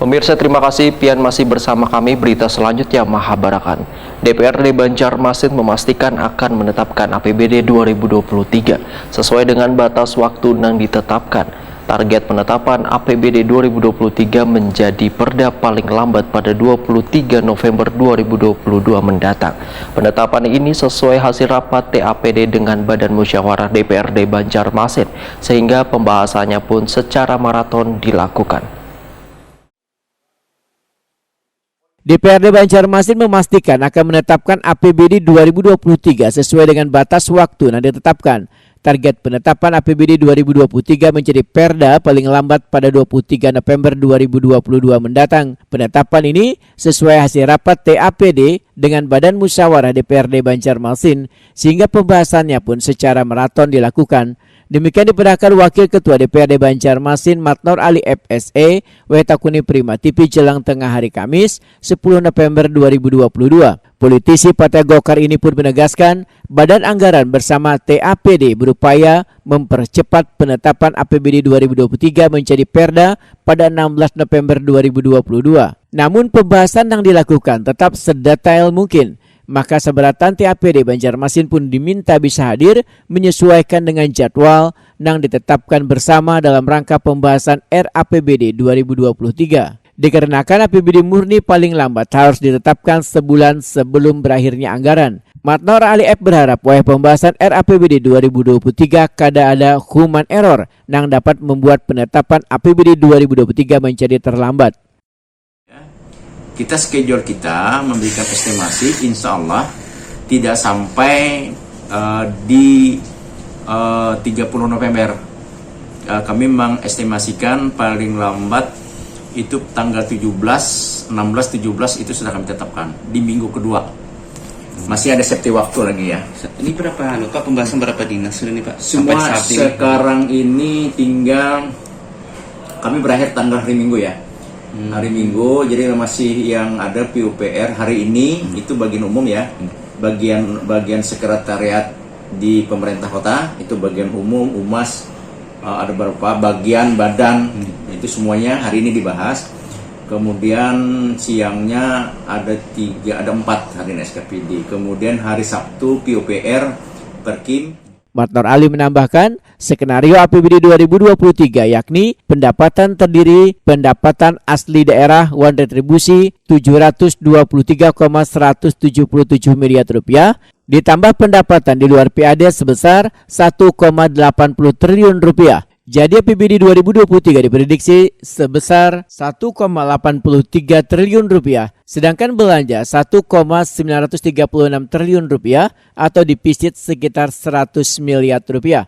Pemirsa, terima kasih pian masih bersama kami. Berita selanjutnya Mahabarakan. DPRD Banjarmasin memastikan akan menetapkan APBD 2023 sesuai dengan batas waktu yang ditetapkan. Target penetapan APBD 2023 menjadi perda paling lambat pada 23 November 2022 mendatang. Penetapan ini sesuai hasil rapat TAPD dengan Badan Musyawarah DPRD Banjarmasin, sehingga pembahasannya pun secara maraton dilakukan. DPRD Banjarmasin memastikan akan menetapkan APBD 2023 sesuai dengan batas waktu yang ditetapkan. Target penetapan APBD 2023 menjadi perda paling lambat pada 23 November 2022 mendatang. Penetapan ini sesuai hasil rapat TAPD dengan Badan Musyawarah DPRD Banjarmasin, sehingga pembahasannya pun secara maraton dilakukan. Demikian diperintahkan Wakil Ketua DPRD Banjarmasin Matnor Ali FSE Wetakuni Prima TV jelang tengah hari Kamis 10 November 2022. Politisi Partai Golkar ini pun menegaskan Badan Anggaran bersama TAPD berupaya mempercepat penetapan APBD 2023 menjadi perda pada 16 November 2022. Namun pembahasan yang dilakukan tetap sedetail mungkin. Maka seberatan TAPD Banjarmasin pun diminta bisa hadir menyesuaikan dengan jadwal yang ditetapkan bersama dalam rangka pembahasan RAPBD 2023. Dikarenakan APBD murni paling lambat harus ditetapkan sebulan sebelum berakhirnya anggaran. Matnor Ali F berharap pembahasan RAPBD 2023 kada ada human error yang dapat membuat penetapan APBD 2023 menjadi terlambat. Kita schedule kita memberikan estimasi, insya Allah tidak sampai di 30 November. Kami mengestimasikan paling lambat itu tanggal 17, 16, 17 itu sudah kami tetapkan di minggu kedua. Masih ada safety waktu lagi ya. Ini berapa Pak? Pembahasan berapa dinas sudah nih Pak? Semua sekarang ini tinggal kami berakhir tanggal hari Minggu ya. Hari Minggu, jadi masih yang ada PUPR hari ini itu bagian umum ya. Bagian sekretariat di pemerintah kota itu bagian umum, humas, ada beberapa bagian badan, itu semuanya hari ini dibahas. Kemudian siangnya ada 4 hari ini SKPD. Kemudian hari Sabtu PUPR Perkim. Matnor Ali menambahkan, skenario APBD 2023 yakni pendapatan terdiri pendapatan asli daerah uang retribusi 723,177 miliar rupiah, ditambah pendapatan di luar PAD sebesar 1,80 triliun rupiah. Jadi APBD 2023 diprediksi sebesar 1,83 triliun rupiah, sedangkan belanja 1,936 triliun rupiah atau defisit sekitar 100 miliar rupiah.